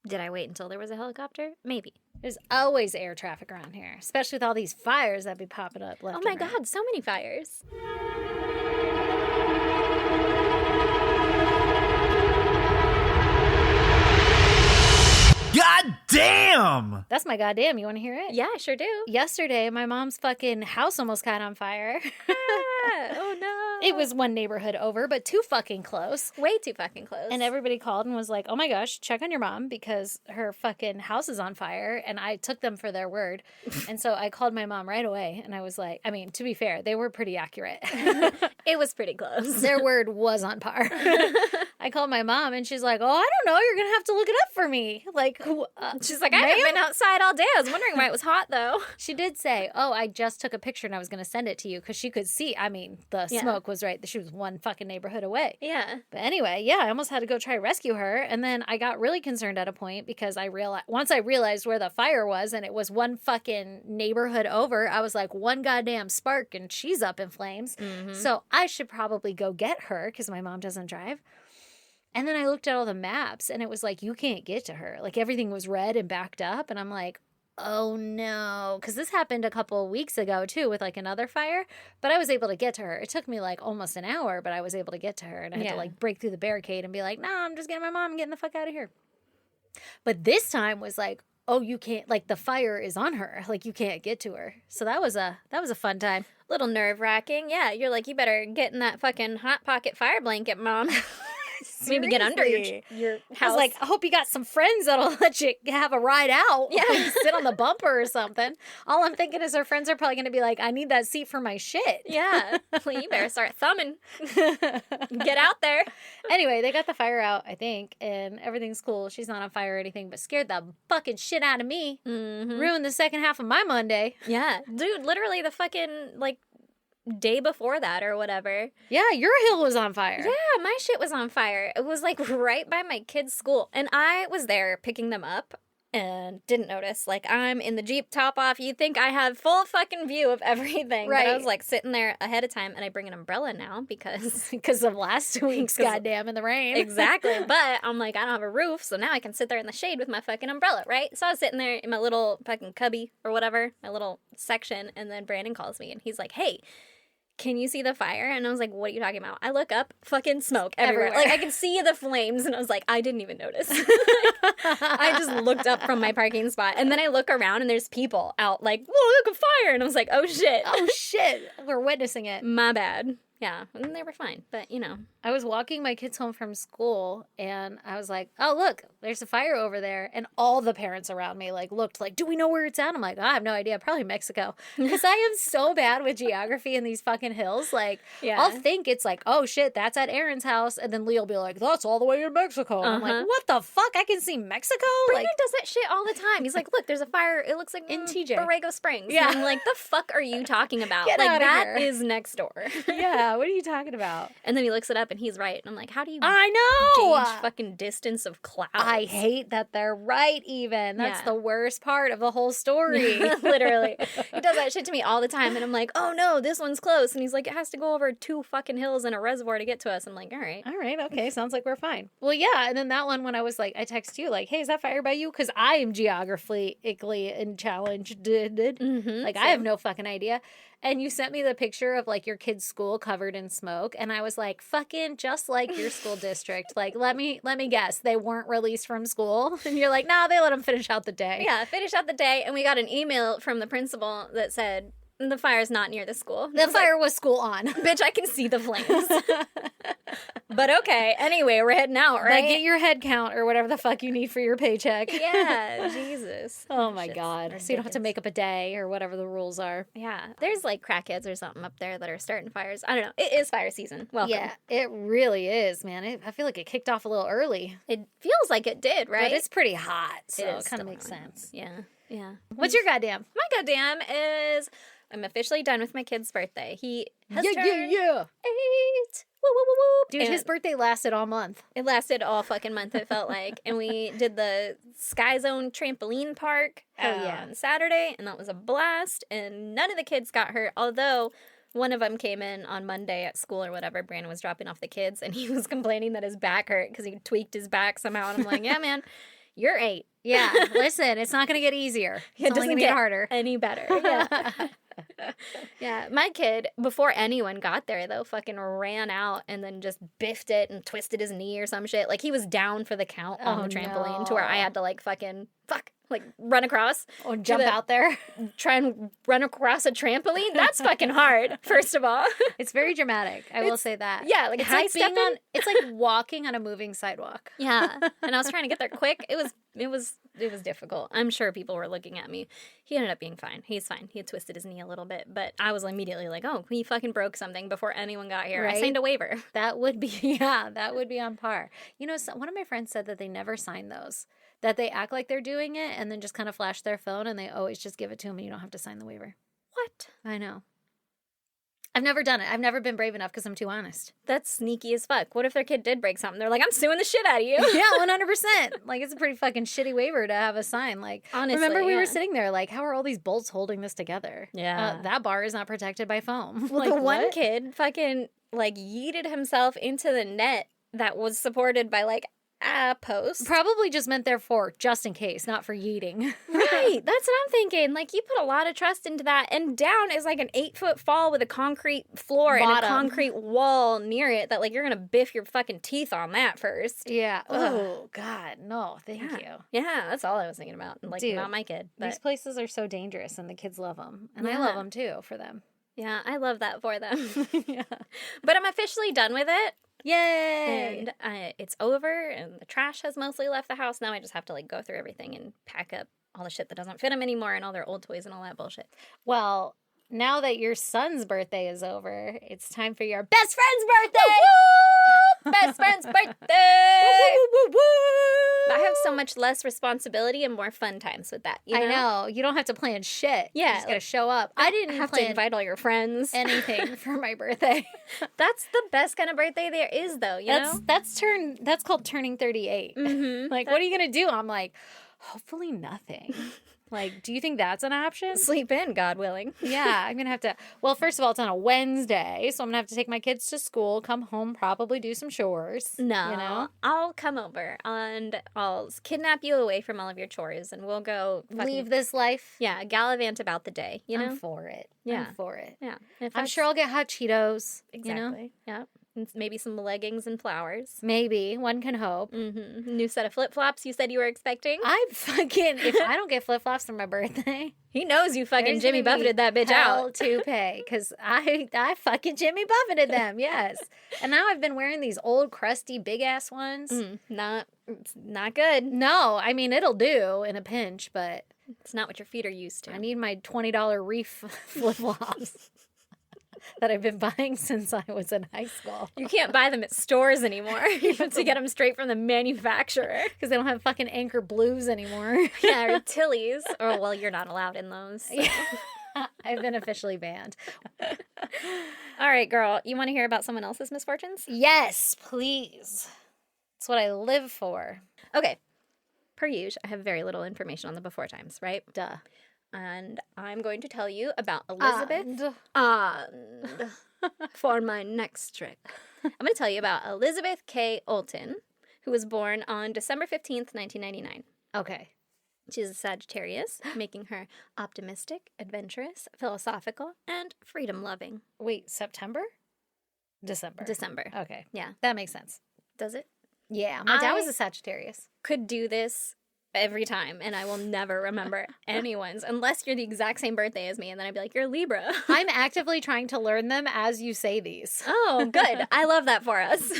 Did I wait until there was a helicopter? Maybe. There's always air traffic around here, especially with all these fires that be popping up left Oh my and right. God, so many fires. God damn! That's my goddamn. You want to hear it? Yeah, I sure do. Yesterday, my mom's fucking house almost caught on fire. Oh no. It was one neighborhood over, but too fucking close. way too fucking close. And everybody called and was like, oh my gosh, check on your mom because her fucking house is on fire. And I took them for their word. And so I called my mom right away. And I was like, I mean, to be fair, they were pretty accurate. It was pretty close. Their word was on par. I called my mom and she's like, oh, I don't know. You're going to have to look it up for me. Like, She's like, I haven't been outside all day. I was wondering why it was hot, though. She did say, oh, I just took a picture and I was going to send it to you because she could see. I mean, the smoke was right. She was one fucking neighborhood away. Yeah. But anyway, yeah, I almost had to go try to rescue her. And then I got really concerned at a point because once I realized where the fire was and it was one fucking neighborhood over, I was like, one goddamn spark and she's up in flames. Mm-hmm. So I should probably go get her because my mom doesn't drive. And then I looked at all the maps and it was like, you can't get to her. Like everything was red and backed up. And I'm like, oh no. Because this happened a couple of weeks ago too with like another fire. But I was able to get to her. It took me like almost an hour, but I was able to get to her. And I had to like break through the barricade and be like, no, I'm just getting my mom and getting the fuck out of here. But this time was like, oh, you can't, like the fire is on her. Like you can't get to her. So that was a fun time. Little nerve-wracking. Yeah, you're like, you better get in that fucking Hot Pocket fire blanket, Mom. Maybe get under your house. I was like, I hope you got some friends that'll let you have a ride out. Yeah. Like, sit on the bumper or something. All I'm thinking is her friends are probably going to be like, I need that seat for my shit. Yeah. Well, you better start thumbing. Get out there. Anyway, they got the fire out, I think, and everything's cool. She's not on fire or anything, but scared the fucking shit out of me. Mm-hmm. Ruined the second half of my Monday. Yeah. Dude, literally the fucking, like, day before that or whatever. Yeah, your hill was on fire. Yeah, my shit was on fire. It was like right by my kids' school. And I was there picking them up and didn't notice. Like, I'm in the Jeep, top off. You'd think I have full fucking view of everything. Right. But I was like sitting there ahead of time and I bring an umbrella now because of last week's goddamn in the rain. Exactly. But I'm like, I don't have a roof, so now I can sit there in the shade with my fucking umbrella, right? So I was sitting there in my little fucking cubby or whatever, my little section, and then Brandon calls me and he's like, hey, can you see the fire? And I was like, what are you talking about? I look up, fucking smoke everywhere. Like, I can see the flames, and I was like, I didn't even notice. I just looked up from my parking spot, and then I look around, and there's people out like, whoa, look, a fire! And I was like, oh, shit. Oh, shit. We're witnessing it. My bad. Yeah, and they were fine, but, you know. I was walking my kids home from school, and I was like, oh, look, there's a fire over there. And all the parents around me, like, looked like, do we know where it's at? I'm like, I have no idea. Probably Mexico. Because I am so bad with geography in these fucking hills. Like, I'll think it's like, oh, shit, that's at Erin's house. And then Leo will be like, that's all the way in Mexico. And I'm like, what the fuck? I can see Mexico? Brandon does that shit all the time. He's like, look, there's a fire. It looks like in TJ. Borrego Springs. Yeah. And I'm like, the fuck are you talking about? Get like, outta that here. is next door. Yeah, what are you talking about? And then he looks it up and he's right. And I'm like, how do you I know! gauge fucking distance of clouds? I hate that they're right even. That's the worst part of the whole story. Literally. He does that shit to me all the time. And I'm like, oh no, this one's close. And he's like, it has to go over 2 fucking hills and a reservoir to get to us. I'm like, all right. All right, okay, sounds like we're fine. Well, yeah, and then that one when I was like, I text you like, hey, is that fire by you? Because I am geographically and challenged. Like, I have no fucking idea. And you sent me the picture of, like, your kid's school covered in smoke. And I was like, fucking just like your school district. Like, let me guess. They weren't released from school? And you're like, nah, they let them finish out the day. Yeah, finish out the day. And we got an email from the principal that said, the fire's not near the school. The fire was school on. Bitch, I can see the flames. But okay, anyway, we're heading out, right? Like, get your head count or whatever the fuck you need for your paycheck. Yeah, Jesus. Oh my God. So you don't have to make up a day or whatever the rules are. Yeah, there's like crackheads or something up there that are starting fires. I don't know. It is fire season. Welcome. Yeah, it really is, man. I feel like it kicked off a little early. It feels like it did, right? But it's pretty hot, so it kind still of makes hot. sense. Yeah, yeah. What's your goddamn? My goddamn is I'm officially done with my kid's birthday. He has turned 8. Woo, woo, woo, woo. Dude, his birthday lasted all month. It lasted all fucking month, it felt like. And we did the Sky Zone trampoline park on Saturday, and that was a blast. And none of the kids got hurt, although one of them came in on Monday at school or whatever. Brandon was dropping off the kids, and he was complaining that his back hurt because he tweaked his back somehow. And I'm like, yeah, man. You're 8. Yeah, listen, it's not going to get easier. It's It only doesn't going to get get harder. any better. Yeah. Yeah, my kid, before anyone got there, though, fucking ran out and then just biffed it and twisted his knee or some shit. Like, he was down for the count on the trampoline to where I had to, like, run across. Or jump out there. Try and run across a trampoline? That's fucking hard, first of all. It's very dramatic. I will say that. Yeah, like, It's like high-stepping. it's like walking on a moving sidewalk. Yeah, and I was trying to get there quick. It was difficult. I'm sure people were looking at me. He ended up being fine. He's fine. He had twisted his knee a little bit, but I was immediately like, oh, he fucking broke something before anyone got here. Right? I signed a waiver. That would be, that would be on par. You know, one of my friends said that they never sign those, that they act like they're doing it and then just kind of flash their phone and they always just give it to them and you don't have to sign the waiver. What? I know. I've never done it. I've never been brave enough because I'm too honest. That's sneaky as fuck. What if their kid did break something? They're like, I'm suing the shit out of you. Yeah, 100%. Like, it's a pretty fucking shitty waiver to have a sign. Like, Honestly, remember we were yeah. sitting there like, how are all these bolts holding this together? Yeah. That bar is not protected by foam. Well, Like, the one what? kid fucking, like, yeeted himself into the net that was supported by, like, a post. Probably just meant therefore, just in case, not for yeeting. Right. That's what I'm thinking. Like, you put a lot of trust into that. And down is like an 8-foot fall with a concrete floor and a Bottom. concrete wall near it that, like, you're going to biff your fucking teeth on that first. Yeah. Ugh. Oh, God. No, thank Yeah. you. Yeah, that's all I was thinking about. Like, Dude, not my kid. But These places are so dangerous and the kids love them. And I Yeah. love them too for them. yeah, I love that for them. Yeah. But I'm officially done with it. Yay! And it's over, and the trash has mostly left the house. Now I just have to, like, go through everything and pack up all the shit that doesn't fit them anymore and all their old toys and all that bullshit. Well, now that your son's birthday is over, it's time for your best friend's birthday! Best friend's birthday! I have so much less responsibility and more fun times with that. You know? I know. You don't have to plan shit. Yeah, You just gotta show up. I didn't have to plan invite all your friends. anything for my birthday. That's the best kind of birthday there is, though, you know? That's called turning 38. Mm-hmm. Like, what are you gonna do? I'm like, hopefully nothing. Like, do you think that's an option? Sleep in, God willing. Yeah, I'm gonna have to. Well, first of all, it's on a Wednesday, so I'm gonna have to take my kids to school, come home, probably do some chores. No, you know, I'll come over and I'll kidnap you away from all of your chores, and we'll go leave this life. Yeah, gallivant about the day. You know, I'm for it. Yeah. I'm for it. yeah. If I'm that's- sure I'll get hot Cheetos. exactly. You know, Yeah, and maybe some leggings and flowers. maybe one can hope. Mm-hmm. New set of flip flops. You said you were expecting. I'm fucking. If I don't get flip flops for my birthday, He knows you fucking there's Jimmy gonna be buffeted that bitch hell out. to pay because I fucking Jimmy buffeted them. Yes, and now I've been wearing these old crusty big ass ones. It's not good. No, I mean it'll do in a pinch, but It's not what your feet are used to. I need my $20 reef flip flops that I've been buying since I was in high school You can't buy them at stores anymore. You have to get them straight from the manufacturer. because they don't have fucking Anchor Blues anymore. Yeah, or Tilly's. Or, well, you're not allowed in those. So. I've been officially banned. All right, girl. You want to hear about someone else's misfortunes? Yes, please. It's what I live for. Okay. Per usual, I have very little information on the before times, right? Duh. And I'm going to tell you about Elizabeth. And- And for my next trick, I'm going to tell you about Elizabeth K. Olten, who was born on December 15th, 1999. Okay. She's a Sagittarius, making her optimistic, adventurous, philosophical, and freedom-loving. Wait, September? December. December. Okay. Yeah. That makes sense. Does it? Yeah. My dad I- was a Sagittarius. Could do this every time, and I will never remember anyone's, unless you're the exact same birthday as me, and then I'd be like, you're a Libra. I'm actively trying to learn them as you say these. Oh, good. I love that for us.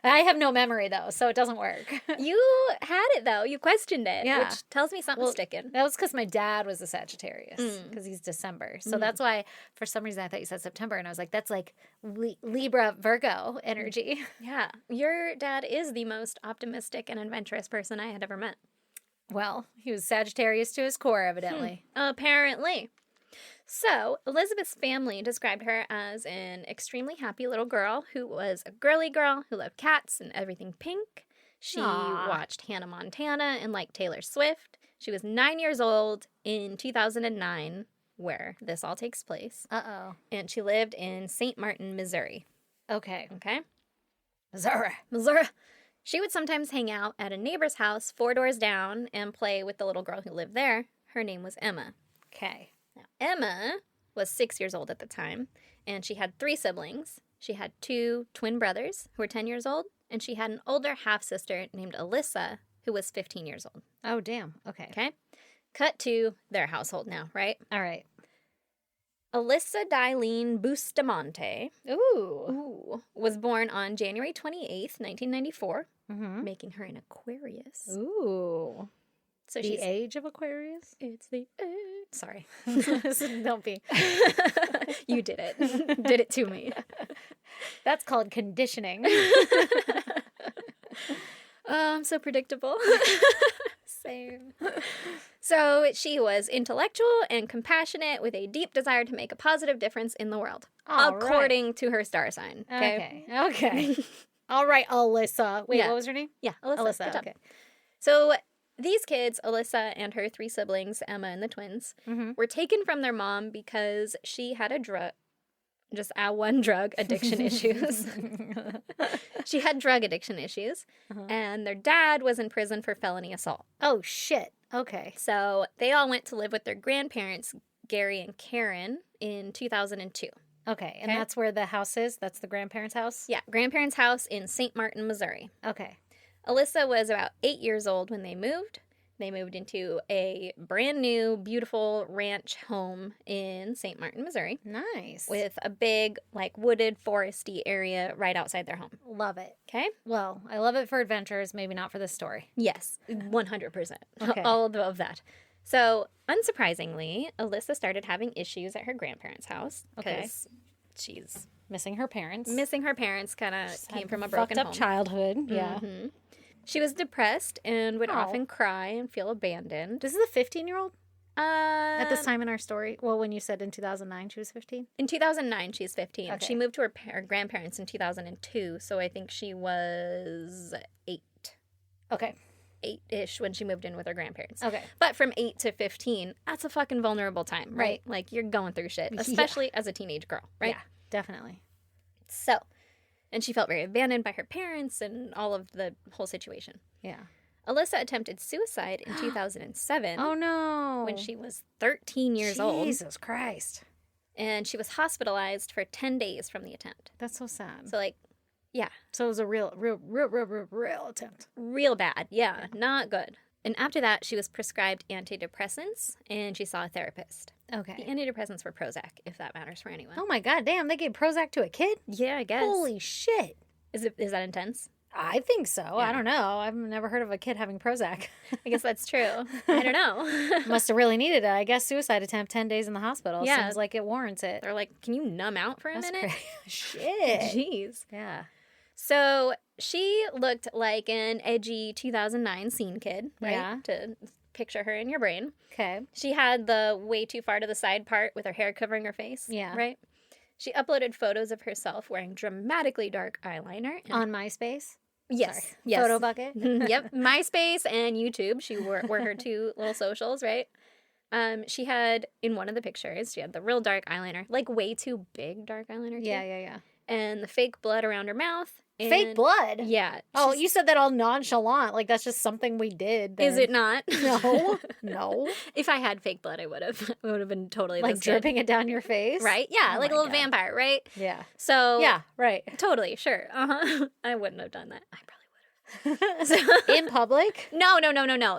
I have no memory, though, so it doesn't work. You had it, though. You questioned it, Yeah. which tells me something's Well, sticking. That was because my dad was a Sagittarius, Mm. because he's December. So that's why, for some reason, I thought you said September, and I was like, that's like Libra, Virgo energy. Yeah. Your dad is the most optimistic and adventurous person I had ever met. Well, he was Sagittarius to his core, evidently. Apparently. So, Elizabeth's family described her as an extremely happy little girl who was a girly girl who loved cats and everything pink. She Aw. watched Hannah Montana and liked Taylor Swift. She was 9 years old in 2009, where this all takes place. Uh-oh. And she lived in St. Martin, Missouri. Okay. Okay? Missouri. Missouri. She would sometimes hang out at a neighbor's house 4 doors down and play with the little girl who lived there. Her name was Emma. Okay. Now, Emma was 6 years old at the time, and she had 3 siblings. She had 2 twin brothers who were 10 years old, and she had an older half-sister named Alyssa who was 15 years old. Oh, damn. Okay. Okay? Cut to their household now, right? All right. Alyssa Bustamante Ooh. was born on January 28th, 1994, Mm-hmm. making her an Aquarius. Ooh. So The she's... age of Aquarius? It's the... Sorry. Don't be. You did it. Did it to me. That's called conditioning. I'm so predictable. Same. So she was intellectual and compassionate with a deep desire to make a positive difference in the world, All according to her star sign. Okay. Okay. All right, Alyssa. Wait, Yeah. what was her name? Yeah, Alyssa. Alyssa. Good job. Okay. So these kids, Alyssa and her 3 siblings, Emma and the twins, Mm-hmm. were taken from their mom because she had drug addiction issues. She had drug addiction issues, Uh-huh. and their dad was in prison for felony assault. Oh, shit. Okay. So they all went to live with their grandparents, Gary and Karen, in 2002. Okay. And Okay. that's where the house is? That's the grandparents' house? Yeah, grandparents' house in St. Martin, Missouri. Okay. Alyssa was about 8 years old when they moved. They moved into a brand new, beautiful ranch home in St. Martin, Missouri, Nice. with a big, like, wooded, foresty area right outside their home. Love it. Okay? Well, I love it for adventures, maybe not for this story. Yes, 100%. Okay. All of that. So, unsurprisingly, Alyssa started having issues at her grandparents' house Okay. because she's Missing her parents. missing her parents, kind of Just came had from a fucked broken up home. childhood. Yeah. Mhm. She was depressed and would Oh. often cry and feel abandoned. This is a 15-year-old at this Um, time in our story? Well, when you said in 2009 she was 15? In 2009, she's 15. Okay. She moved to her grandparents in 2002, so I think she was 8. Okay. 8-ish when she moved in with her grandparents. Okay. But from 8 to 15, that's a fucking vulnerable time, right? Right. Like, you're going through shit, Yeah. especially as a teenage girl, right? Yeah, definitely. So, and she felt very abandoned by her parents and all of the whole situation. Yeah. Alyssa attempted suicide in 2007 Oh, no. when she was 13 years old, Jesus Christ. and she was hospitalized for 10 days from the attempt. That's so sad. So, like, yeah, So it was a real attempt. real bad. Yeah, not good. And after that, she was prescribed antidepressants, and she saw a therapist. The Okay. antidepressants were Prozac, if that matters for anyone. Oh my god, damn, they gave Prozac to a kid? Yeah, I guess. Holy shit. Is that intense? I think so. I Yeah. don't know. I've never heard of a kid having Prozac. I guess that's true. I don't know. Must have really needed it. I guess suicide attempt 10 days in the hospital. Yeah. Seems like it warrants it. They're like, can you numb out for a That's minute? crazy. Shit. Jeez. Yeah. So she looked like an edgy 2009 scene kid, right? Yeah. To picture her in your brain. Okay. She had the way too far to the side part with her hair covering her face. Yeah. Right? She uploaded photos of herself wearing dramatically dark eyeliner. And On MySpace? yes. Sorry. Yes. Photo bucket? Yep. MySpace and YouTube. She were her 2 little socials, right? She had, in one of the pictures, she had the real dark eyeliner, like way too big dark eyeliner, too. Yeah. And the fake blood around her mouth. Fake and- blood? Yeah. Oh, she's- you said that all nonchalant. Like that's just something we did. Is then. it not? No. No. If I had fake blood, I would have. It would have been totally Like listed. dripping it down your face? Right? Yeah, Oh like a my little God. vampire, right? Yeah. So Yeah, right. totally, sure. I wouldn't have done that. I probably would have. In public? No.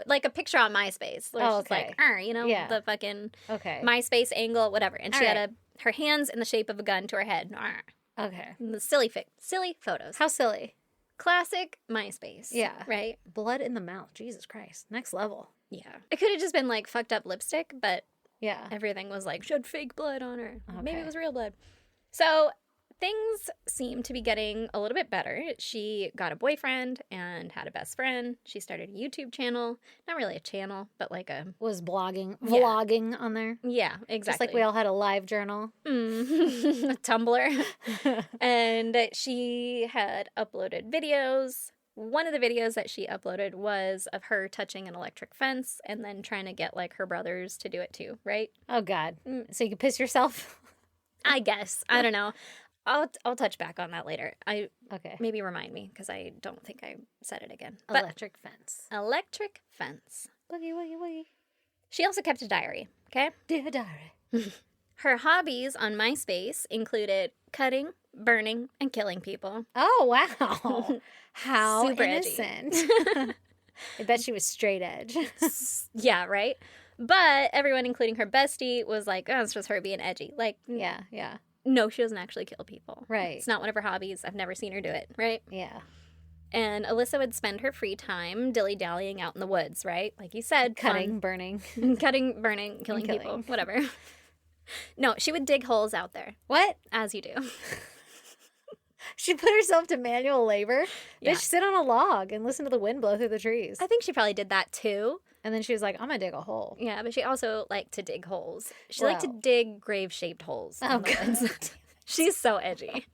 Like a picture on MySpace. Where Oh, it's just okay. like, you know, Yeah. the fucking Okay. MySpace angle, whatever. And she All had her hands in the shape of a gun to her head. Okay. The silly photos. How silly. Classic MySpace. Yeah. Right? Blood in the mouth. Jesus Christ. Next level. Yeah. It could have just been like fucked up lipstick, but Yeah. everything was like, she had fake blood on her. Maybe Okay. it was real blood. So things seem to be getting a little bit better. She got a boyfriend and had a best friend. She started a YouTube channel. Not really a channel, but like a... Was blogging, Yeah. vlogging on there. Yeah, exactly. Just like we all had a live journal. A Tumblr. And she had uploaded videos. One of the videos that she uploaded was of her touching an electric fence and then trying to get like her brothers to do it too, right? Oh God. Mm. So you could piss yourself? I guess. I don't know. I'll touch back on that later. Okay. Maybe remind me, because I don't think I said it again. Electric fence. Electric fence. Woogie, woogie, woogie. She also kept a diary, okay? Dear diary. Her hobbies on MySpace included cutting, burning, and killing people. Oh, wow. How Super edgy. innocent. I bet she was straight edge. Yeah, right? But everyone, including her bestie, was like, oh, it's just her being edgy. Like, Yeah. no, she doesn't actually kill people. Right. It's not one of her hobbies. I've never seen her do it, right? Yeah. And Alyssa would spend her free time dilly-dallying out in the woods, right? Like you said, Cutting, burning. cutting, burning, killing people, whatever. No, she would dig holes out there. What? As you do. She put herself to manual labor? Yeah. Bitch, sit on a log and listen to the wind blow through the trees. I think she probably did that too. And then she was like, I'm going to dig a hole. Yeah, but she also liked to dig holes. She liked to Bro. dig grave-shaped holes. Oh, in the woods. God. She's so edgy.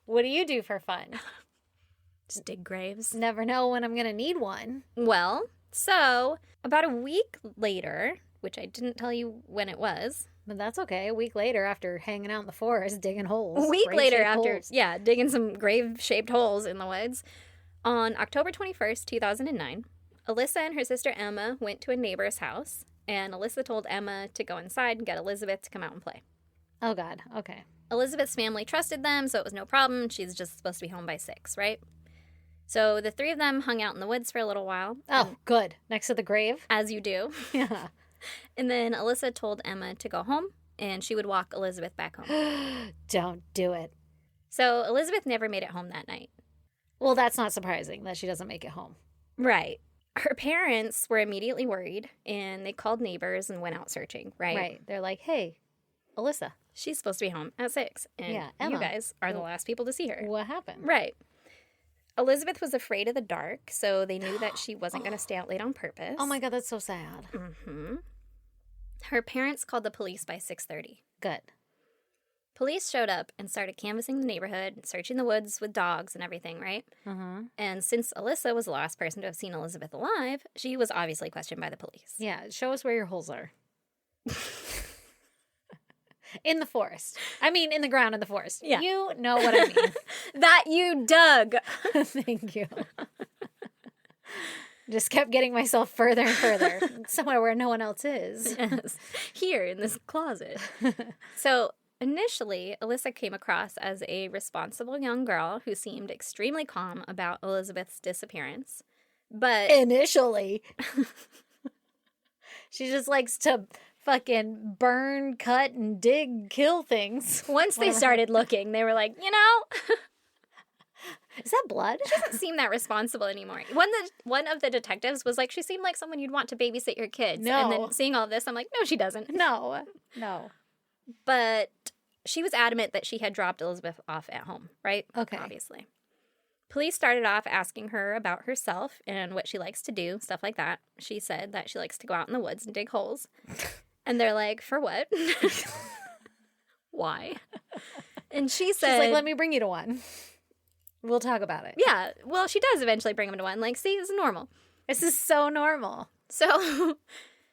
What do you do for fun? Just dig graves. Never know when I'm going to need one. Well, so about a week later, which I didn't tell you when it was. But that's okay. A week later, after hanging out in the forest, digging holes. A week later grave-shaped after, holes. yeah, digging some grave-shaped holes in the woods. On October 21st, 2009, Alyssa and her sister Emma went to a neighbor's house, and Alyssa told Emma to go inside and get Elizabeth to come out and play. Oh, God. Okay. Elizabeth's family trusted them, so it was no problem. She's just supposed to be home by 6, right? So the three of them hung out in the woods for a little while. Oh, good. Next to the grave? As you do. Yeah. And then Alyssa told Emma to go home, and she would walk Elizabeth back home. Don't do it. So Elizabeth never made it home that night. Well, that's not surprising that she doesn't make it home. Right. Her parents were immediately worried, and they called neighbors and went out searching, right? Right. They're like, hey, Alyssa, She's supposed to be home at 6, and Yeah, you Emma. guys are the last people to see her. what happened? Right. Elizabeth was afraid of the dark, so they knew that she wasn't going to stay out late on purpose. Oh, my God, that's so sad. Mm-hmm. Her parents called the police by 6:30. Good. Police showed up and started canvassing the neighborhood, searching the woods with dogs and everything, right? Uh-huh. And since Alyssa was the last person to have seen Elizabeth alive, she was obviously questioned by the police. Yeah, show us where your holes are. In the forest. I mean, in the ground in the forest. Yeah. You know what I mean. That you dug! Thank you. Just kept getting myself further and further. Somewhere where no one else is. Yes. Here in this closet. So initially, Alyssa came across as a responsible young girl who seemed extremely calm about Elizabeth's disappearance. But Initially. She just likes to fucking burn, cut, and dig, kill things. once they started looking, they were like, you know, Is that blood? she doesn't seem that responsible anymore. One of the detectives was like, she seemed like someone you'd want to babysit your kids. No. And then seeing all this, I'm like, no, she doesn't. No. But she was adamant that she had dropped Elizabeth off at home, right? Okay. Obviously. Police started off asking her about herself and what she likes to do, stuff like that. She said that she likes to go out in the woods and dig holes. And they're like, for what? Why? And she said... She's like, let me bring you to one. We'll talk about it. Yeah, well, she does eventually bring him to one. Like, see, it's normal. This is so normal. So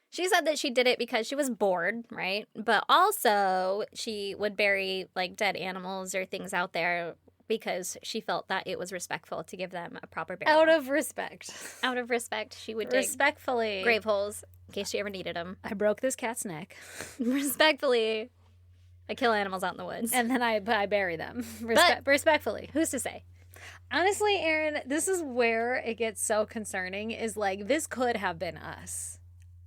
she said that she did it because she was bored, right? But also she would bury, like, dead animals or things out there because she felt that it was respectful to give them a proper burial. Out of respect. Out of respect, she would dig Respectfully. grave holes in case she ever needed them. I broke this cat's neck. Respectfully, I kill animals out in the woods. And then I bury them. Respectfully. Who's to say? Honestly, Erin, this is where it gets so concerning is like, this could have been us.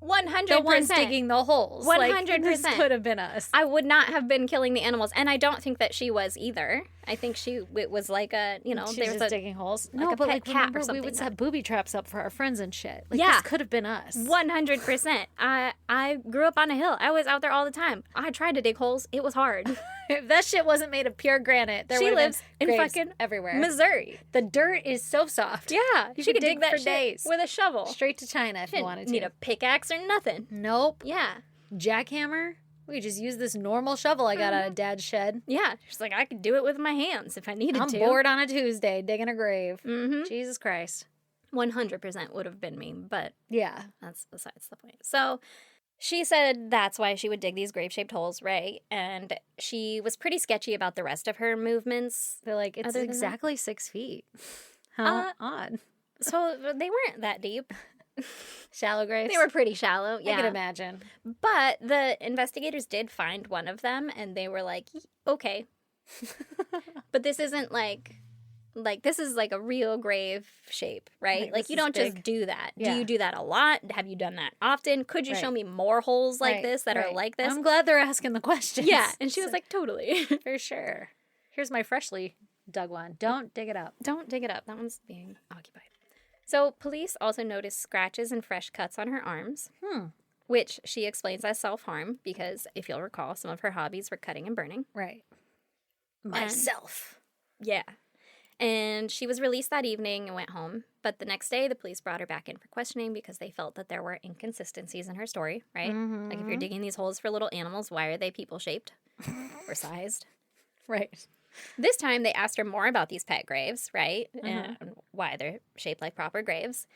100%. The ones digging the holes. 100%. Like, this could have been us. I would not have been killing the animals, and I don't think that she was either. I think it was like a, you know, She's there was just a digging holes. like No, a but pet like cat or remember we something would that- set booby traps up for our friends and shit. Like Yeah. this could have been us. 100%. I grew up on a hill. I was out there all the time. I tried to dig holes. It was hard. If that shit wasn't made of pure granite, there She would have lives been in graves fucking everywhere. Missouri. The dirt is so soft. Yeah, You she could could dig dig that for shit days. with a shovel. Straight to China if you Didn't wanted to. need a pickaxe or nothing. Nope. Yeah. Jackhammer? We just use this normal shovel I got out of Dad's shed. Yeah. She's like, I could do it with my hands if I needed I'm to. bored on a Tuesday digging a grave. Mm-hmm. Jesus Christ. 100% would have been me, but Yeah. that's besides the point. So She said that's why she would dig these grave-shaped holes, right? And she was pretty sketchy about the rest of her movements. They're like, it's Other than that? exactly 6 feet. How odd. So they weren't that deep. Shallow graves? They were pretty shallow, yeah. I can imagine. But the investigators did find one of them, and they were like, okay. But this isn't like this is like a real grave shape, right? Like you don't just do that. Yeah. Do you do that a lot? Have you done that often? Could you show me more holes like this that are like this? I'm glad they're asking the questions. Yeah. And she was like, totally. For sure. Here's my freshly dug one. Don't dig it up. Don't dig it up. That one's being occupied. So police also noticed scratches and fresh cuts on her arms, which she explains as self-harm because, if you'll recall, some of her hobbies were cutting and burning. Right. Myself. Yeah. And she was released that evening and went home. But the next day, the police brought her back in for questioning because they felt that there were inconsistencies in her story, right? Mm-hmm. Like if you're digging these holes for little animals, why are they people-shaped or sized? Right. This time, they asked her more about these pet graves, right? And why they're shaped like proper graves.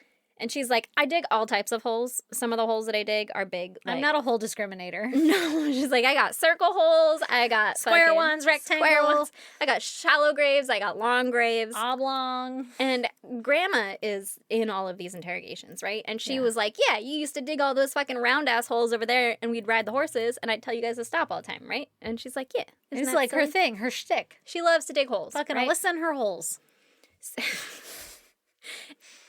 And she's like, I dig all types of holes. Some of the holes that I dig are big. Like, I'm not a hole discriminator. No, she's like, I got circle holes. I got Square ones, rectangle. Square ones. I got shallow graves. I got long graves. Oblong. And Grandma is in all of these interrogations, right? And she was like, yeah, you used to dig all those fucking round-ass holes over there, and we'd ride the horses, and I'd tell you guys to stop all the time, right? And she's like, yeah. It's like her thing, her shtick. She loves to dig holes. Fucking right? Alyssa and her holes.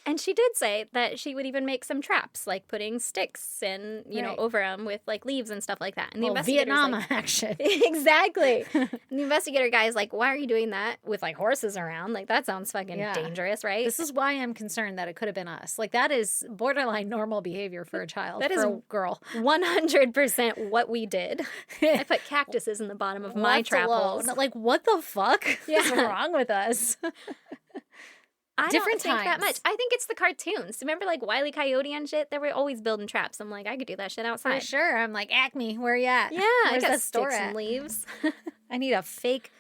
And she did say that she would even make some traps, like putting sticks and, you know, over them with, like, leaves and stuff like that. And the investigator's Vietnam like, action. Exactly. And the investigator guy is like, why are you doing that with, like, horses around? Like, that sounds fucking dangerous, right? This is why I'm concerned that it could have been us. Like, that is borderline normal behavior for a child, That for is a girl. 100% what we did. I put cactuses in the bottom of my trap holes. Like, what the fuck is wrong with us? I Different don't think that times. much. I think it's the cartoons. Remember, like, Wile E. Coyote and shit? They were always building traps. I'm like, I could do that shit outside. For sure. I'm like, Acme, where you at? Yeah, Where's I got that store sticks at? and leaves. I need a fake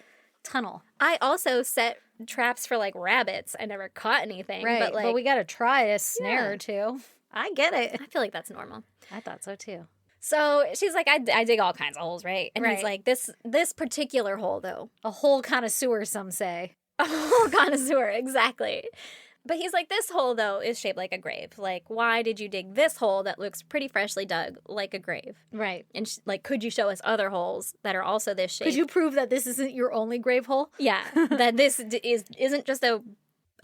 tunnel. I also set traps for, like, rabbits. I never caught anything. Right, but we got to try a snare or two. I get it. I feel like that's normal. I thought so, too. So she's like, I dig all kinds of holes, right? And he's like, this particular hole, though. A hole connoisseur, some say. A hole connoisseur, exactly. But he's like, this hole, though, is shaped like a grave. Like, why did you dig this hole that looks pretty freshly dug like a grave? Right. And, like, could you show us other holes that are also this shape? Could you prove that this isn't your only grave hole? Yeah, that this isn't just a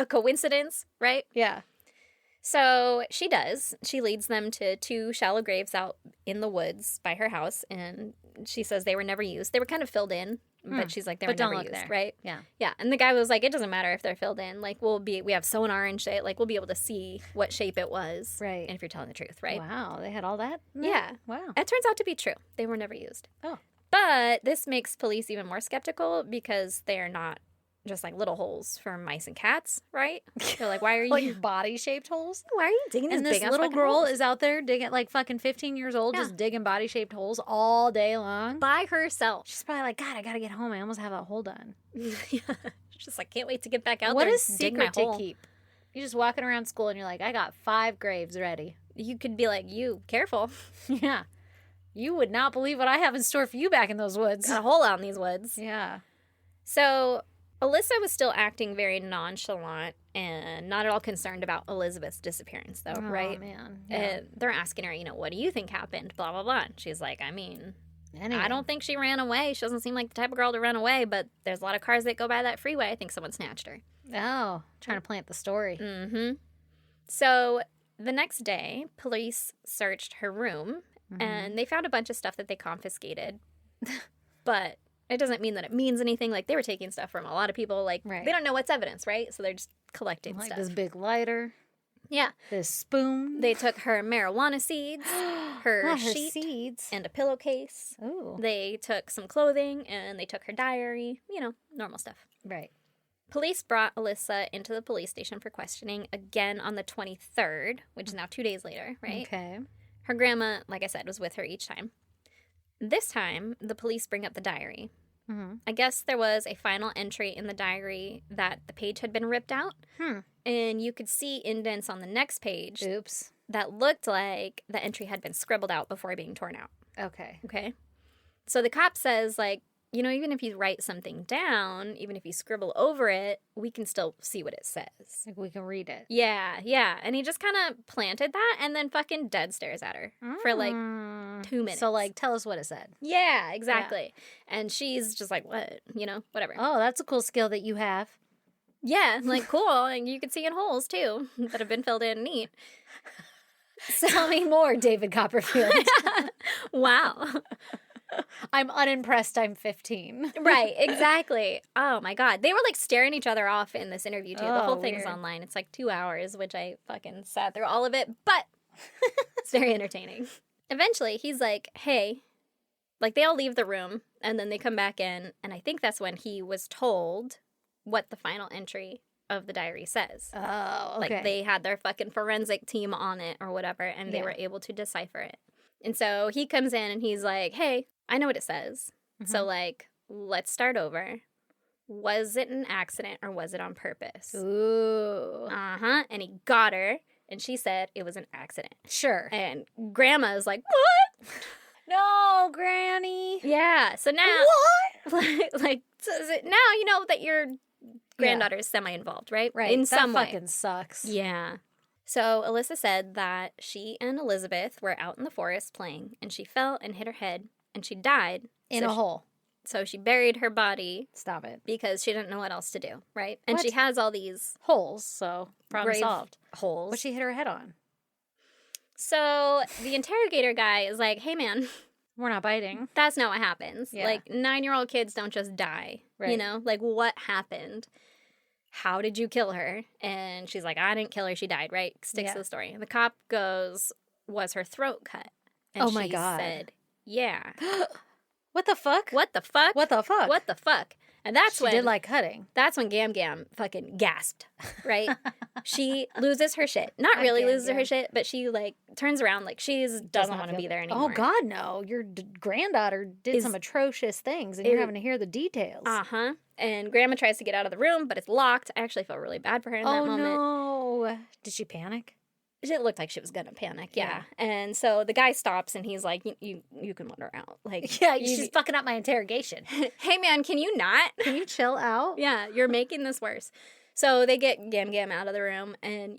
coincidence, right? Yeah. So she does. She leads them to 2 shallow graves out in the woods by her house, and she says they were never used. They were kind of filled in, but she's like, they were But don't never look used, there. right? Yeah. Yeah, and the guy was like, it doesn't matter if they're filled in. Like, we have sonar and shit. Like, we'll be able to see what shape it was. Right. And if you're telling the truth, right? Wow, they had all that? Yeah. Wow. It turns out to be true. They were never used. Oh. But this makes police even more skeptical because they're not just like little holes for mice and cats, right? They're like, why are you Like body-shaped holes? why are you digging these And this big ass little fucking girl holes? is out there digging, like fucking 15 years old, just digging body-shaped holes all day long. by herself. She's probably like, God, I gotta get home. I almost have that hole done. Yeah. She's just like, can't wait to get back out What there a and dig my secret to hole. keep. You're just walking around school and you're like, I got 5 graves ready. You could be like, you, careful. Yeah. You would not believe what I have in store for you back in those woods. Got a hole out in these woods. Yeah. So Alyssa was still acting very nonchalant and not at all concerned about Elizabeth's disappearance, though, right? Oh, man. And they're asking her, what do you think happened? Blah, blah, blah. And she's like, Anyway. I don't think she ran away. She doesn't seem like the type of girl to run away, but there's a lot of cars that go by that freeway. I think someone snatched her. Oh, trying to plant the story. Mm-hmm. So the next day, police searched her room, and they found a bunch of stuff that they confiscated. But it doesn't mean that it means anything. Like, they were taking stuff from a lot of people. Like, Right. they don't know what's evidence, right? So they're just collecting Like stuff. this big lighter, Yeah. this spoon. They took her marijuana seeds, her her sheet, seeds. and a pillowcase. Ooh. They took some clothing, and they took her diary. Normal stuff. Right. Police brought Alyssa into the police station for questioning again on the 23rd, which is now 2 days later, right? Okay. Her grandma, like I said, was with her each time. This time, the police bring up the diary. I guess there was a final entry in the diary that the page had been ripped out. And you could see indents on the next page. Oops. That looked like the entry had been scribbled out before being torn out. Okay. Okay. So the cop says, like, you know, even if you write something down, even if you scribble over it, we can still see what it says. Like we can read it. Yeah. And he just kind of planted that and then fucking dead stares at her for like 2 minutes. So, like, tell us what it said. Yeah, exactly. Yeah. And she's just like, what? You know, whatever. Oh, that's a cool skill that you have. Yeah, like, cool. And you can see in holes, too, that have been filled in neat. So, tell me more, David Copperfield. Wow. I'm unimpressed. I'm 15. Right, exactly. Oh, my God. They were, like, staring each other off in this interview, too. The whole Oh, thing's weird. online. It's, like, 2 hours, which I fucking sat through all of it. But it's very entertaining. Eventually, he's like, hey, like, they all leave the room, and then they come back in. And I think that's when he was told what the final entry of the diary says. Oh, okay. Like, they had their fucking forensic team on it or whatever, and they were able to decipher it. And so he comes in and he's like, hey, I know what it says. So, like, let's start over. Was it an accident or was it on purpose? Ooh. And he got her, and she said it was an accident. Sure. And Grandma's like, what? No, Granny. Yeah. So now, What? now you know that your granddaughter is semi-involved, right? Right. In that some way. fucking sucks. Yeah. So Alyssa said that she and Elizabeth were out in the forest playing, and she fell and hit her head, and she died. In a hole. So she buried her body Stop it. because she didn't know what else to do, right? And What? she has all these Holes, so problem grave solved. holes. What she hit her head on? So the interrogator guy is like, hey, man, We're not biting. that's not what happens. Yeah. Like, 9-year-old kids don't just die, you Right. know? Like, what happened? How did you kill her? And she's like, I didn't kill her. She died, right? Sticks to the story. And the cop goes, was her throat cut? And Oh, my she God. said, yeah. What the fuck? What the fuck? What the fuck? What the fuck? And that's she when did like cutting. that's when Gam Gam fucking gasped, right? She loses her shit. Not Hi, really Gam loses her Gam. shit, but she like turns around like she doesn't want to be there anymore. Oh God, no! Your granddaughter did some atrocious things, and you're having to hear the details. Uh-huh. And Grandma tries to get out of the room, but it's locked. I actually felt really bad for her in that moment. No! Did she panic? It looked like she was gonna panic, yeah. And so the guy stops and he's like, "You can let her out." Like, Yeah, she's fucking up my interrogation. Hey man, can you not? Can you chill out? Yeah, you're making this worse. So they get Gam Gam out of the room and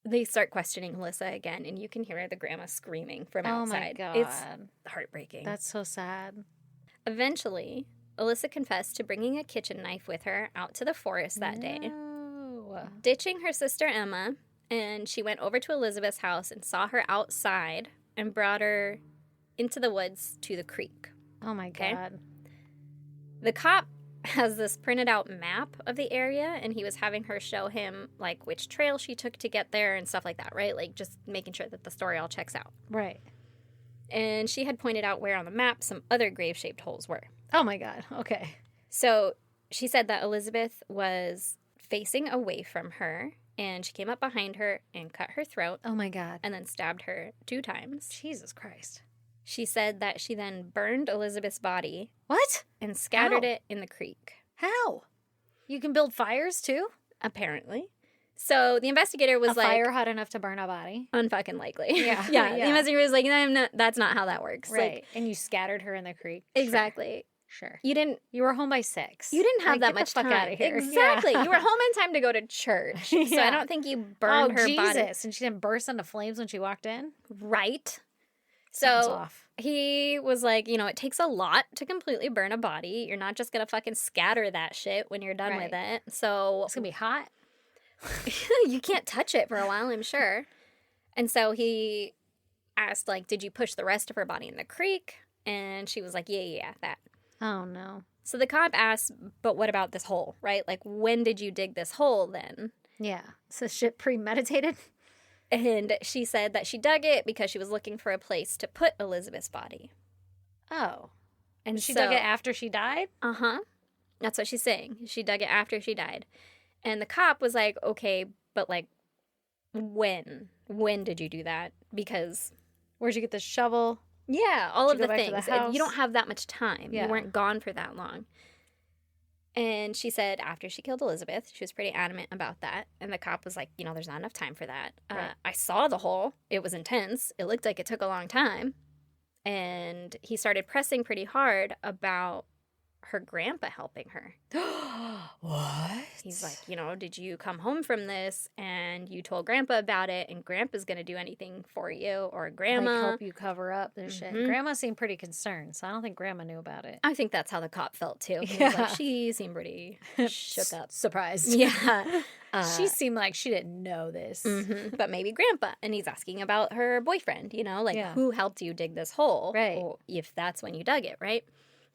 they start questioning Alyssa again, and you can hear the grandma screaming from outside. Oh my God. It's heartbreaking. That's so sad. Eventually, Alyssa confessed to bringing a kitchen knife with her out to the forest that day, No. ditching her sister Emma, and she went over to Elizabeth's house and saw her outside and brought her into the woods to the creek. Oh my God. The cop has this printed out map of the area, and he was having her show him like which trail she took to get there and stuff like that, right? Like just making sure that the story all checks out. Right. And she had pointed out where on the map some other grave-shaped holes were. Oh my God. Okay. So she said that Elizabeth was facing away from her, and she came up behind her and cut her throat Oh my God. and then stabbed her 2 times. Jesus Christ. She said that she then burned Elizabeth's body What? and scattered How? it in the creek, How? You can build fires too? apparently. So the investigator was a like, fire hot enough to burn a body? unfucking likely. Yeah, yeah. yeah. The investigator was like, no, that's not how that works. Right. Like, And you scattered her in the creek? exactly. Sure. You didn't You were home by 6. have Like, that get much the fuck time. out of here. Exactly. Yeah. You were home in time to go to church. So I Yeah. don't think you burned her Jesus. body. And she didn't burst into flames when she walked in? Right. Sounds So off. he was like, it takes a lot to completely burn a body. You're not just going to fucking scatter that shit when you're done with it. So It's going to be hot. you can't touch it for a while, I'm sure. And so he asked, like, did you push the rest of her body in the creek? And she was like, yeah, that. Oh, no. So the cop asked, but what about this hole, right? Like, when did you dig this hole then? Yeah. So shit premeditated? And she said that she dug it because she was looking for a place to put Elizabeth's body. Oh. And She so, dug it after she died? Uh-huh. That's what she's saying. She dug it after she died. And the cop was like, okay, but like, when? When did you do that? Because Where'd you get the shovel? Yeah, all To of go the back to the things. house. You don't have that much time. Yeah. You weren't gone for that long. And she said after she killed Elizabeth, she was pretty adamant about that. And the cop was like, there's not enough time for that. Right. I saw the hole. It was intense. It looked like it took a long time. And he started pressing pretty hard about her grandpa helping her. What? He's like, did you come home from this and you told grandpa about it and grandpa's going to do anything for you or grandma? Like help you cover up this shit. Mhm. Grandma seemed pretty concerned, so I don't think grandma knew about it. I think that's how the cop felt too. He was Yeah. like, she seemed pretty shook up. Surprised. Yeah. She seemed like she didn't know this. Mhm. But maybe grandpa. And he's asking about her boyfriend, Yeah. who helped you dig this hole? Right. Or if that's when you dug it, right?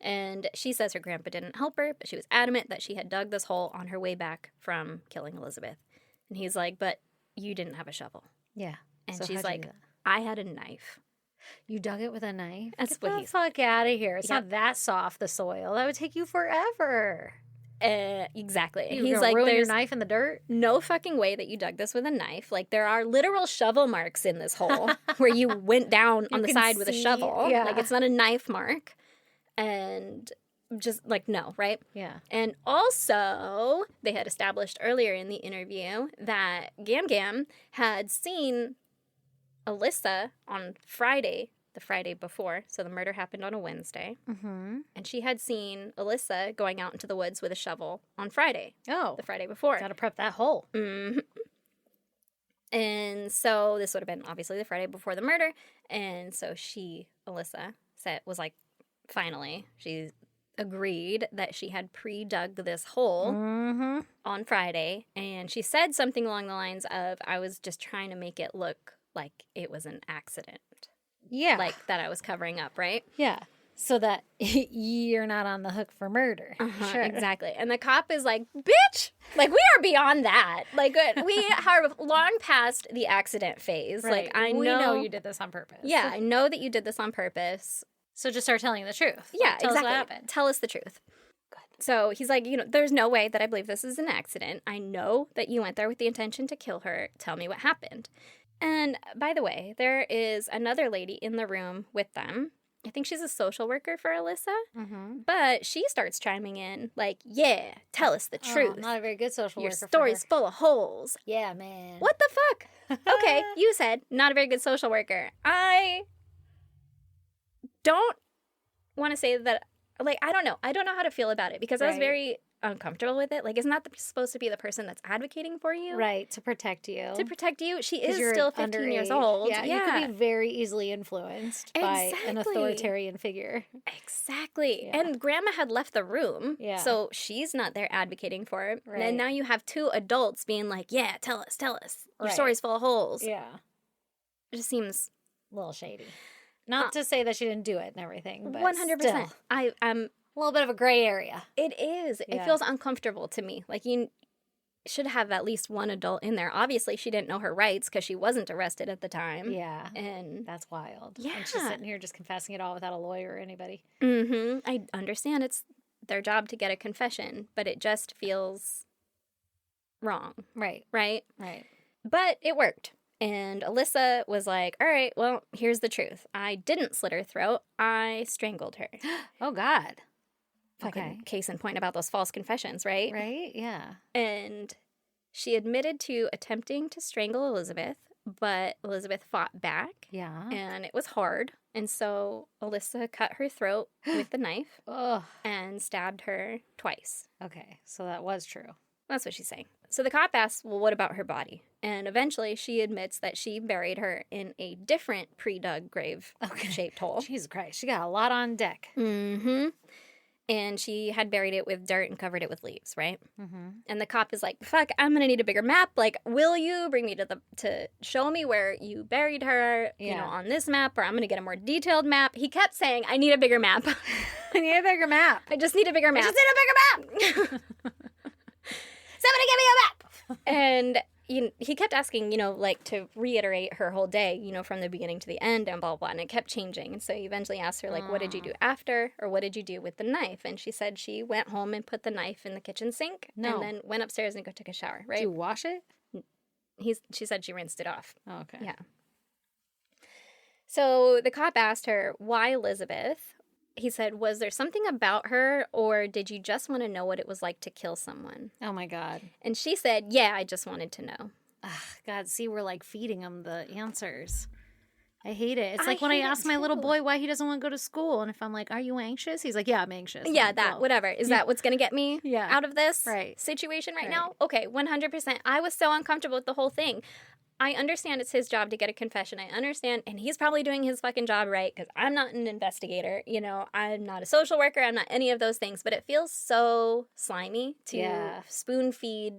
And she says her grandpa didn't help her, but she was adamant that she had dug this hole on her way back from killing Elizabeth. And he's like, but you didn't have a shovel. Yeah. And So she's how'd you like, do that? I had a knife. You dug it with a knife? That's Get what the he's- fuck out of here. It's Yep. not that soft, the soil. That would take you forever. Exactly. And You're he's gonna like, ruin your there's knife in the dirt? no fucking way that you dug this with a knife. Like, there are literal shovel marks in this hole where you went down on the can side with a see- shovel. yeah. Like, it's not a knife mark. And just, like, no, right? Yeah. And also, they had established earlier in the interview that Gam Gam had seen Alyssa on Friday, the Friday before. So the murder happened on a Wednesday. Mm-hmm. And she had seen Alyssa going out into the woods with a shovel on Friday, Oh. the Friday before. Gotta prep that hole. Mhm. And so this would have been obviously the Friday before the murder. And so Alyssa, was like, finally, she agreed that she had pre-dug this hole Mm-hmm. on Friday. And she said something along the lines of, I was just trying to make it look like it was an accident. Yeah. Like that I was covering up, right? Yeah. So that you're not on the hook for murder. Sure. Exactly. And the cop is like, bitch, like we are beyond that. Like we are long past the accident phase. Right. Like I we know know you did this on purpose. Yeah, I know that you did this on purpose. So just start telling the truth. Yeah, Like, tell exactly. us what happened. Tell us the truth. So he's like, there's no way that I believe this is an accident. I know that you went there with the intention to kill her. Tell me what happened. And by the way, there is another lady in the room with them. I think she's a social worker for Alyssa. Mm-hmm. But she starts chiming in like, yeah, tell us the truth. Not a very good social Your worker. for story's her. full of holes. Yeah, man. What the fuck? Okay, you said not a very good social worker. I don't want to say that, like, I don't know. I don't know how to feel about it because I was Right. very uncomfortable with it. Like, isn't that supposed to be the person that's advocating for you? Right, to protect you. To protect you? She 'Cause is you're still 15 years underage. old. Yeah, you could be very easily influenced by an Exactly. authoritarian figure. Exactly. Yeah. And grandma had left the room. Yeah. So she's not there advocating for it. Right. And now you have two adults being like, yeah, tell us. Your Right. story's full of holes. Yeah, It just seems a little shady. Not to say that she didn't do it and everything, but 100%. still, I'm a little bit of a gray area. It is. It Yeah. feels uncomfortable to me. Like you should have at least one adult in there. Obviously, she didn't know her rights because she wasn't arrested at the time. Yeah, And that's wild. Yeah. And she's sitting here just confessing it all without a lawyer or anybody. I understand it's their job to get a confession, but it just feels wrong, Right, right? right. But it worked. And Alyssa was like, all right, well, here's the truth. I didn't slit her throat. I strangled her. Oh, God. Fucking Okay. case in point about those false confessions, right? Right, yeah. And she admitted to attempting to strangle Elizabeth, but Elizabeth fought back, Yeah. and it was hard. And so Alyssa cut her throat with the knife Oh, and stabbed her twice. okay. So that was true. That's what she's saying. So the cop asks, well, what about her body? And eventually she admits that she buried her in a different pre-dug grave-shaped hole. Jesus Christ. She got a lot on deck. Mm-hmm. And she had buried it with dirt and covered it with leaves, right? Mm-hmm. And the cop is like, fuck, I'm gonna need a bigger map. Like, will you bring me to show me where you buried her, Yeah. on this map, or I'm gonna get a more detailed map. He kept saying, I need a bigger map. I need a bigger map. I just need a bigger map. I just need a bigger map. Somebody give me a map. And he kept asking, like to reiterate her whole day, from the beginning to the end and blah, blah, blah. And it kept changing. And so he eventually asked her, like, what did you do after? Or what did you do with the knife? And she said she went home and put the knife in the kitchen sink. No. And then went upstairs and took a shower, Did right? you wash it? She said she rinsed it off. Oh, okay. Yeah. So the cop asked her, why Elizabeth? He said, was there something about her, or did you just want to know what it was like to kill someone? Oh, my God. And she said, yeah, I just wanted to know. Ugh, God, see, we're like feeding him the answers. I hate it. It's I like when I hate it ask my little too. boy why he doesn't want to go to school. And if I'm like, are you anxious? He's like, yeah, I'm anxious. I'm Yeah, like, that, well, whatever. Is that what's going to get me Yeah. out of this Right. situation right Right. now? Okay, 100%. I was so uncomfortable with the whole thing. I understand it's his job to get a confession. I understand, and he's probably doing his fucking job right, because I'm not an investigator. You know, I'm not a social worker. I'm not any of those things. But it feels so slimy to Yeah. spoon feed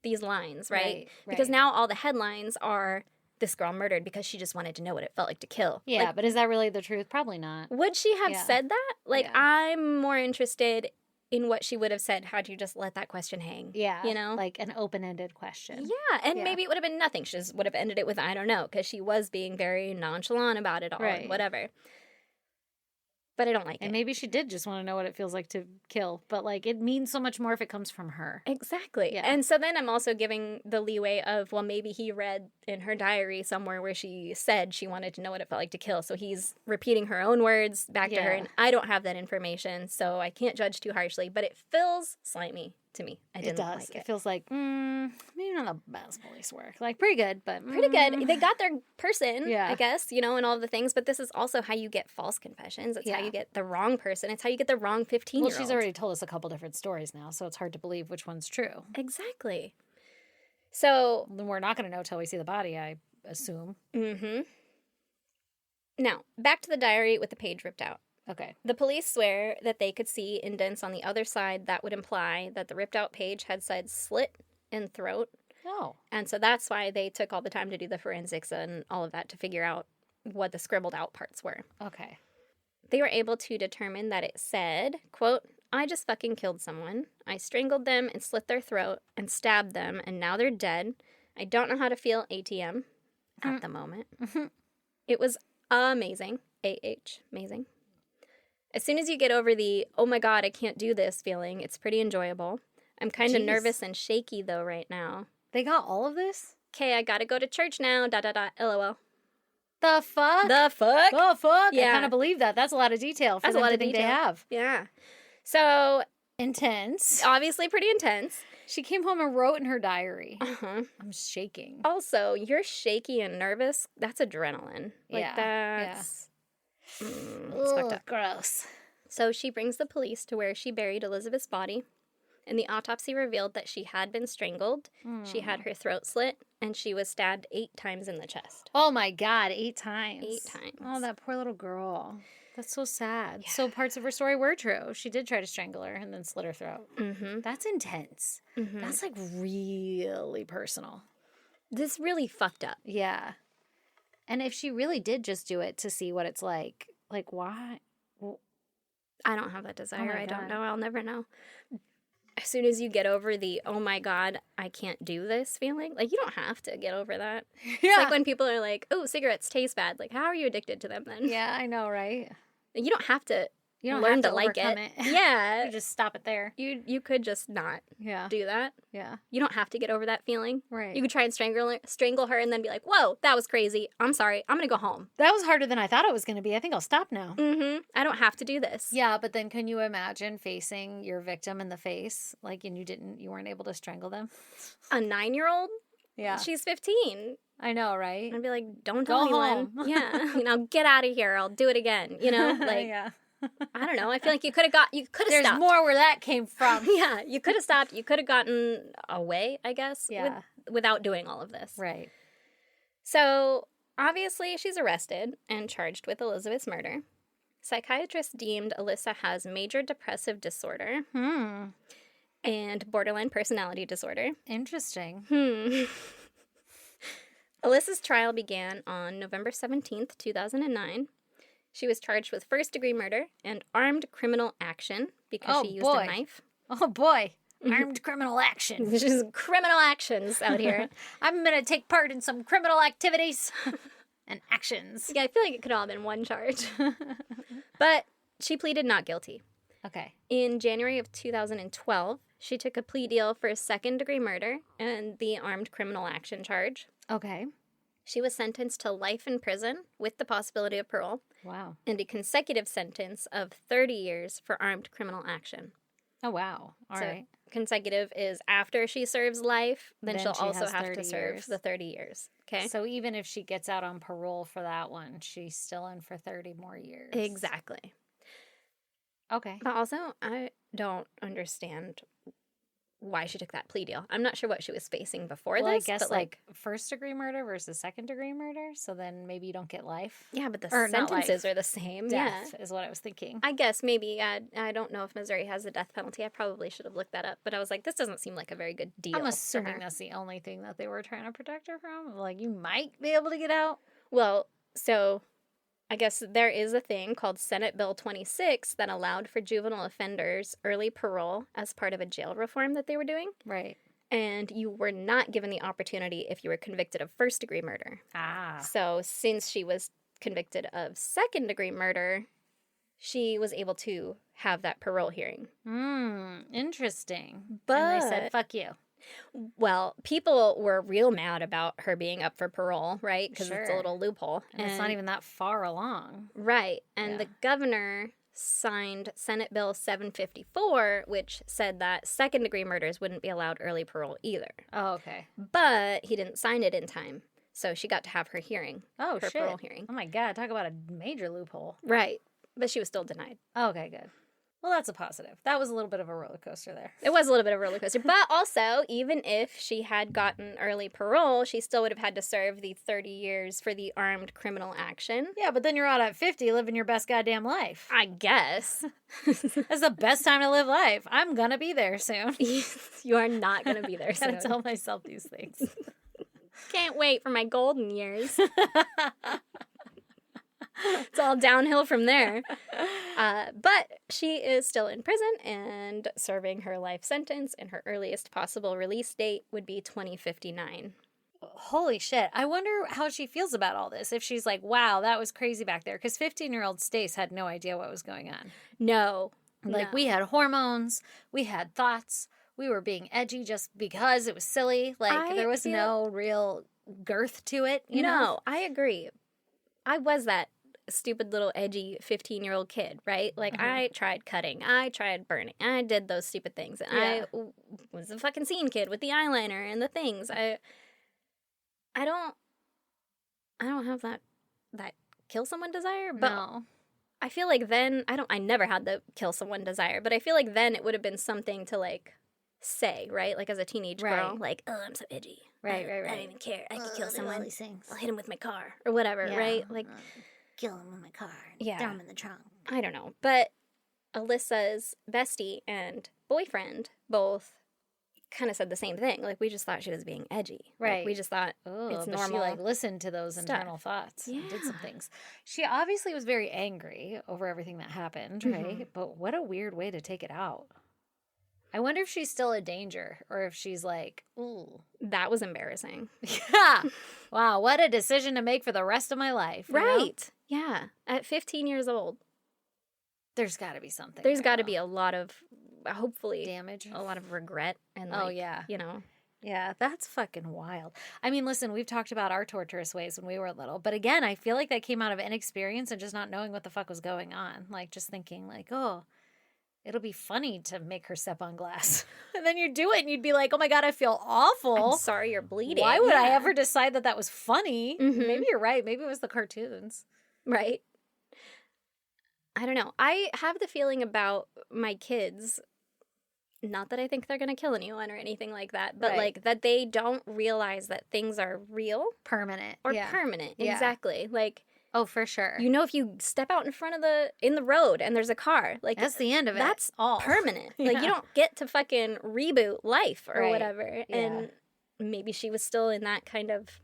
these lines, right? Because right. now all the headlines are, this girl murdered because she just wanted to know what it felt like to kill. Yeah, Like, but is that really the truth? Probably not. would she have Yeah. said that? Like, Yeah. I'm more interested in what she would have said had you just let that question hang. Yeah. You know? Like an open-ended question. Yeah, and Yeah. maybe it would have been nothing. She just would have ended it with, I don't know, because she was being very nonchalant about it all, Right. and whatever. But I don't like And it. maybe she did just want to know what it feels like to kill. But, like, it means so much more if it comes from her. Exactly. Yeah. And so then I'm also giving the leeway of, well, maybe he read in her diary somewhere where she said she wanted to know what it felt like to kill. So he's repeating her own words back to her. Yeah. And I don't have that information, so I can't judge too harshly. But it feels slimy to me. I didn't It does. like it. It feels like, maybe not the best police work. Like, pretty good, but... Pretty good. They got their person, Yeah. I guess, you know, and all of the things. But this is also how you get false confessions. It's how Yeah. you get the wrong person. It's how you get the wrong 15-year-old. Well, she's already told us a couple different stories now, so it's hard to believe which one's true. Exactly. So, Then we're not going to know till we see the body, I assume. now, back to the diary with the page ripped out. Okay. The police swear that they could see indents on the other side that would imply that the ripped out page had said slit and throat. Oh. And so that's why they took all the time to do the forensics and all of that to figure out what the scribbled out parts were. Okay. They were able to determine that it said, quote, I just fucking killed someone. I strangled them and slit their throat and stabbed them, and now they're dead. I don't know how to feel ATM at the moment. It was amazing. AH. Amazing. As soon as you get over the, oh my God, I can't do this feeling, it's pretty enjoyable. I'm kind of Jeez. nervous and shaky, though, right now. They got all of this? Okay, I gotta go to church now, ... LOL. The fuck? The fuck? The fuck? Yeah. I kind of believe that. That's a lot of detail for That's a them lot to of think detail. they have. Yeah. So, Intense. obviously pretty intense. She came home and wrote in her diary. Uh-huh. I'm shaking. Also, you're shaky and nervous. That's adrenaline. Like, Yeah, that's... it's fucked up. Gross. So she brings the police to where she buried Elizabeth's body, and the autopsy revealed that she had been strangled, she had her throat slit, and she was stabbed 8 times in the chest. Oh my God, 8 times. 8 times. Oh, that poor little girl. That's so sad. So parts of her story were true. She did try to strangle her and then slit her throat. Mm-hmm. That's intense. Mm-hmm. That's like really personal. This really fucked up. Yeah. And if she really did just do it to see what it's like why? I don't have that desire. my I don't God. know. I'll never know. As soon as you get over the, oh my God, I can't do this feeling, like, you don't have to get over that. Yeah. It's like when people are like, oh, cigarettes taste bad. Like, how are you addicted to them then? Yeah, I know, right? You don't have to You don't learn have to to like overcome it. it. Yeah. You just stop it there. You could just not Yeah. do that. Yeah. You don't have to get over that feeling. Right. You could try and strangle her and then be like, whoa, that was crazy. I'm sorry. I'm going to go home. That was harder than I thought it was going to be. I think I'll stop now. Mm-hmm. I don't have to do this. Yeah, but then can you imagine facing your victim in the face, like, and you weren't able to strangle them? A 9-year-old? Yeah. She's 15. I know, right? I'd be like, don't Go tell anyone. home. Yeah. Get out of here. I'll do it again. Like, yeah. I don't know. I feel like you could have There's stopped. more where that came from. Yeah. You could have stopped. You could have gotten away, I guess. Yeah. Without doing all of this. Right. So, obviously, she's arrested and charged with Elizabeth's murder. Psychiatrists deemed Alyssa has major depressive disorder and borderline personality disorder. Interesting. Alyssa's trial began on November 17th, 2009. She was charged with first-degree murder and armed criminal action because she used a knife. Oh, boy. Armed criminal action. Just criminal actions out here. I'm going to take part in some criminal activities and actions. Yeah, I feel like it could all have been one charge. But she pleaded not guilty. Okay. In January of 2012, she took a plea deal for second-degree murder and the armed criminal action charge. Okay. She was sentenced to life in prison with the possibility of parole Wow. and a consecutive sentence of 30 years for armed criminal action. Oh, wow. All right. Consecutive is after she serves life, then she'll she also has have 30 to serve years. the 30 years. Okay? So even if she gets out on parole for that one, she's still in for 30 more years. Exactly. Okay. But also, I don't understand why she took that plea deal. I'm not sure what she was facing before Well, this. I guess but like first degree murder versus second degree murder. So then maybe you don't get life. Yeah, but the Or not sentences life. are the same. Death is what I was thinking. I guess maybe. I don't know if Missouri has the death penalty. I probably should have looked that up. But I was like, this doesn't seem like a very good deal. I'm for assuming her. that's the only thing that they were trying to protect her from. Like, you might be able to get out. Well, so I guess there is a thing called Senate Bill 26 that allowed for juvenile offenders early parole as part of a jail reform that they were doing. Right. And you were not given the opportunity if you were convicted of first-degree murder. Ah. So since she was convicted of second-degree murder, she was able to have that parole hearing. Interesting. But And they said, fuck you. well, people were real mad about her being up for parole, right? Because it's a Sure. little loophole. And it's not even that far along. Right. And Yeah. the governor signed Senate Bill 754, which said that second-degree murders wouldn't be allowed early parole either. Oh, okay. But he didn't sign it in time. So she got to have her hearing, Oh, her shit. parole hearing. Oh, my God. Talk about a major loophole. Right. But she was still denied. Okay, good. Well, that's a positive. That was a little bit of a roller coaster there. It was a little bit of a roller coaster. But also, even if she had gotten early parole, she still would have had to serve the 30 years for the armed criminal action. Yeah, but then you're out at 50 living your best goddamn life. I guess. That's the best time to live life. I'm going to be there soon. You are not going to be there I soon. gotta tell myself these things. Can't wait for my golden years. It's all downhill from there. But she is still in prison and serving her life sentence, and her earliest possible release date would be 2059. Holy shit. I wonder how she feels about all this. If she's like, wow, that was crazy back there. Because 15-year-old Stace had no idea what was going on. No. Like, no. we had hormones. We had thoughts. We were being edgy just because it was silly. Like, there was no real girth to it, you know? No, I agree. I was that stupid little edgy 15-year-old kid, right? Like, I tried cutting. I tried burning. I did those stupid things. And I was a fucking scene kid with the eyeliner and the things. I don't have that kill someone desire, but No. I feel like then I never had the kill someone desire, but I feel like then it would have been something to like say, right? Like as a teenage girl, Right. like, oh, I'm so edgy. Right. I don't even care. I could kill someone. things. I'll hit him with my car or whatever, Yeah. right? Like, Kill him in my car. Yeah. Throw him in the trunk. I don't know. But Alyssa's bestie and boyfriend both kind of said the same thing. Like, we just thought she was being edgy. Like, Right. we just thought Oh, it's but normal. she like listened to those stuff. internal thoughts and did some Yeah. things. She obviously was very angry over everything that happened, right? But what a weird way to take it out. I wonder if she's still a danger or if she's like, ooh. That was embarrassing. Yeah. Wow, what a decision to make for the rest of my life. you know? Right. Yeah. At 15 years old, There's got to be something. there's there, got to though. be a lot of, hopefully, damage. a lot of regret and, like, Oh, yeah. you know. Yeah, that's fucking wild. I mean, listen, we've talked about our torturous ways when we were little, but again, I feel like that came out of inexperience and just not knowing what the fuck was going on. Like, just thinking, like, oh, it'll be funny to make her step on glass. And then you do it and you'd be like, oh my God, I feel awful. I'm sorry you're bleeding. Why would I Yeah. ever decide that that was funny? Mhm. Maybe you're right. Maybe it was the cartoons. Right. I don't know. I have the feeling about my kids, not that I think they're going to kill anyone or anything like that, but Right. like that they don't realize that things are real Permanent. or yeah. permanent. Yeah. Exactly. Like, Oh, for sure. you know, if you step out in front of in the road and there's a car, like, That's the end of it. that's all. permanent. Like, Yeah. you don't get to fucking reboot life or Right. whatever. Yeah. And maybe she was still in that kind of,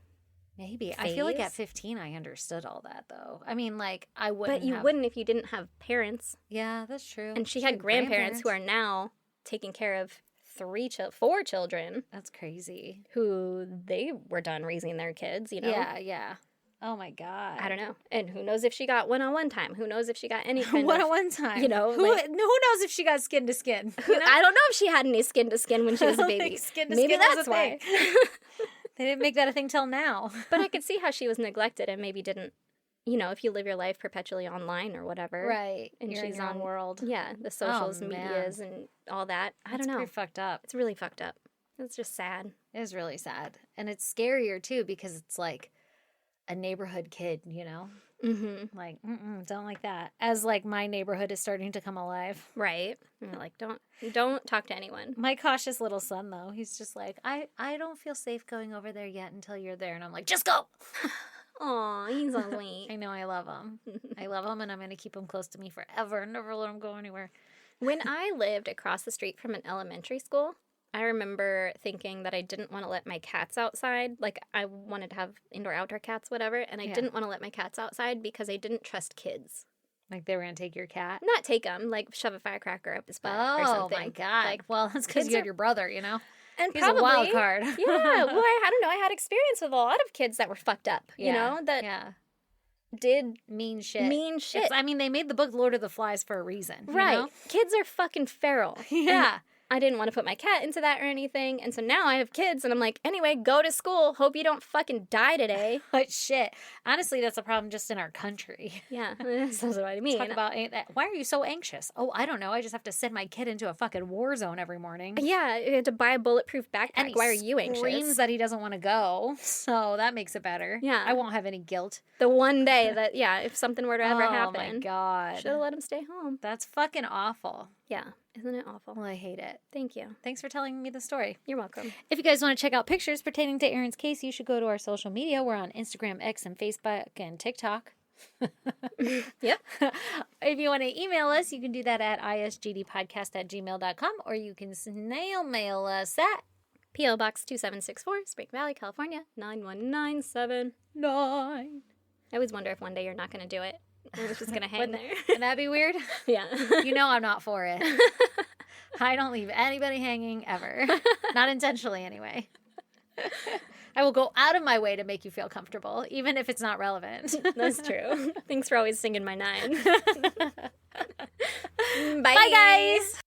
Maybe. I feel like at phase. 15 I understood all that, though. I mean, like, I wouldn't but you have... wouldn't if you didn't have parents. Yeah, that's true. And she had grandparents who are now taking care of 4 children That's crazy. who they were done raising their kids, you know? Yeah, yeah. Oh my God. I don't know. And who knows if she got one-on-one time? Who knows if she got any kind One of... at one time. you know, who like- knows if she got skin to skin? You know? I don't know if she had any skin to skin when she was a I don't baby. think skin to Maybe skin was that's a why. thing. They didn't make that a thing till now. But I could see how she was neglected and maybe didn't, you know, if you live your life perpetually online or whatever. Right. And You're in she's your own on world. Yeah, the socials, man. medias, and all that. I don't know. It's pretty fucked up. It's really fucked up. It's just sad. It is really sad. And it's scarier, too, because it's like a neighborhood kid, you know? Mm-hmm. Like, don't like that. As, like, my neighborhood is starting to come alive. Right. And you're like, don't talk to anyone. My cautious little son, though, he's just like, I don't feel safe going over there yet until you're there. And I'm like, just go! Aw, he's so sweet. I know, I love him. I love him, and I'm going to keep him close to me forever. Never let him go anywhere. When I lived across the street from an elementary school, I remember thinking that I didn't want to let my cats outside. Like, I wanted to have indoor-outdoor cats, whatever, and I didn't want to let my cats outside because I didn't trust kids. Like, they were going to take your cat? Not take them, like, shove a firecracker up his butt or something. Oh, my God. Like, well, that's because you had your brother, you know? And He's probably, a wild card. Yeah, well, I don't know. I had experience with a lot of kids that were fucked up, you know, that did mean shit. I mean, they made the book Lord of the Flies for a reason. Right. You know? Kids are fucking feral. Yeah. I didn't want to put my cat into that or anything. And so now I have kids and I'm like, anyway, go to school. Hope you don't fucking die today. But shit. Honestly, that's a problem just in our country. Yeah. That's what I mean. Talk about, why are you so anxious? Oh, I don't know. I just have to send my kid into a fucking war zone every morning. Yeah. You had to buy a bulletproof backpack. And he why are you anxious? Screams that he doesn't want to go. So that makes it better. Yeah. I won't have any guilt. The one day that, if something were to ever happen. Oh my God. Should have let him stay home. That's fucking awful. Yeah. Isn't it awful? Well, I hate it. Thank you. Thanks for telling me the story. You're welcome. If you guys want to check out pictures pertaining to Erin's case, you should go to our social media. We're on Instagram, X, and Facebook, and TikTok. Yep. If you want to email us, you can do that at isgdpodcast@gmail.com, or you can snail mail us at P.O. Box 2764, Spring Valley, California, 91979. I always wonder if one day you're not going to do it. We're just going to hang there. Wouldn't that be weird? Yeah. You know I'm not for it. I don't leave anybody hanging ever. Not intentionally, anyway. I will go out of my way to make you feel comfortable, even if it's not relevant. That's true. Thanks for always singing my nine. Bye, guys.